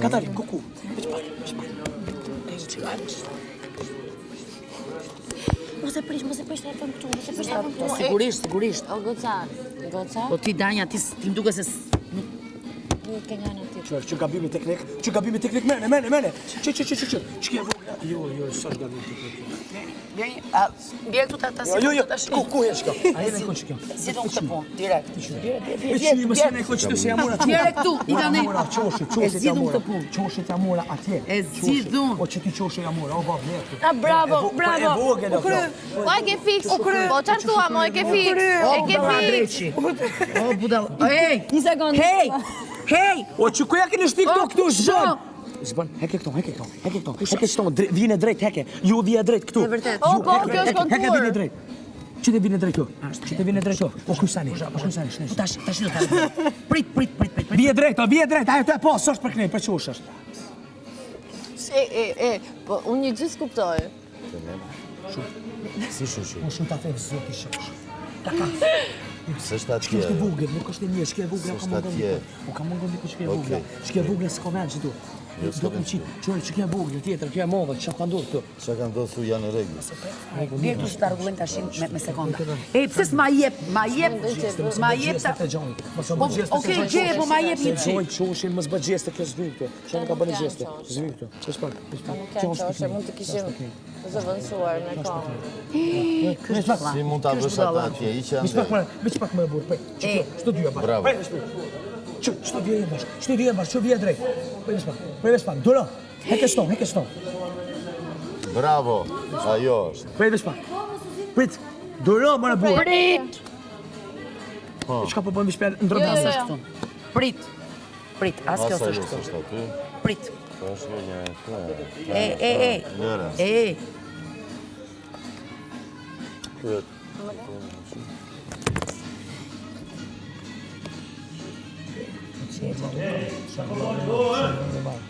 Katalin, kuku. Mos e prish, ta e them këtu, mos e prish, ta e them këtu. Sigurisht. O, Goca. Po ti Danja, ti më duket se Nuk ke nga në ti. Që gabimi teknik, mene. Që kje vogla. Jo, sa është gabimi teknik. Bjerë këtu ta Jo, ku e shka? A jene në që kjo? Si do në këtë punë, direkt. E që një mësën e këtë që se jamura. Bjerë këtu, i da ne. E zidhun këtë punë. Qoshet jamura atje. E zidhun. O që ti qoshet jamura, o bab, ne. Ah, bravo. E vogel, o kry. Po e ke fix. Po çfarë thua, mo e ke fix. E ke fix. O, budal. Hej! Një sekundë. Hej! O që kuja keni shti këtu zbën? Zbën, heke këto, vine drejt, heke. Ju vije drejt këtu. E vërtet. O, po, kjo është kontur. Heke vine drejt. Që të vine drejt kjo? O, kujsani, shnesh. Tash do ta. Prit. Vije drejt, ajo të e po, së është për kënej, për që ush është. Po, unë një gjithë kuptoj. Si shushi? O, shumë të thevë zoti shosh. S'është atje. Shke vogël, nuk është e mirë, shke vogël, ka mungon diku shke vogël. Shke vogël s'ka vend që tu. Do të më qitë, që kjo e vogël, tjetër, kjo e modhe, që ka ndodhur këtu. Çka ka ndodhur janë në rregull. Bjerë këtu që ta rregullojmë tash me sekonda. Ej, pse s'ma jep ta. Okej, gjej, po ma jep një çik. Gjoj, qoshin, mos bë gjeste, kjo zvi këtu. Që nuk ka bënë gjeste. Zvi këtu. Ç'është pak. Qoshe, mund të kishim zëvendësuar me kohë. Si mund ta bësh atë atje? Miq pak më e burr. Ç'to dyja bash. Bravo. Ç'to dyja bash, ç'o vije drejt. Prej pak, dolo. Heke ston. Bravo. Ajo është. Prej pak. Prit. Dolo më e burr. Prit! Çka po bën shpër ndrodhasa këtu. Prit, as kjo s'është këtu. aty. Prit. Po është një këtu. Ej. Lëra. Ej. Pyet.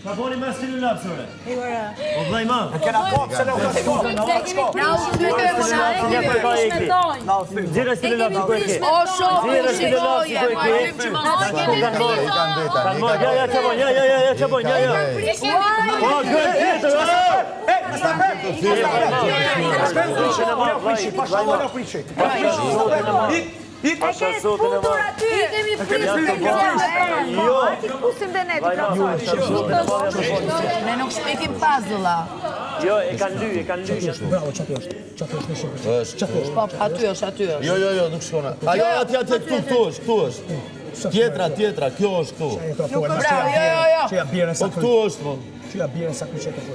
Ka boni me stilin lapsore. O vllai ma. Kena kopë, se nuk ka Zira stilin lapsore ku e ke. O shoh, Zira stilin lapsore ku e ke. Çabon, ja. O, ne nuk shpekim puzzle-a. Jo, e kanë ly. Bravo, çati është. Po, aty është. Jo, nuk shkon. Ajo atje këtu është. Tjetra, kjo është këtu. Bravo, jo. Që ja bjerën Po sa këtu është, mon. Që ja bjerën sa kuqete po.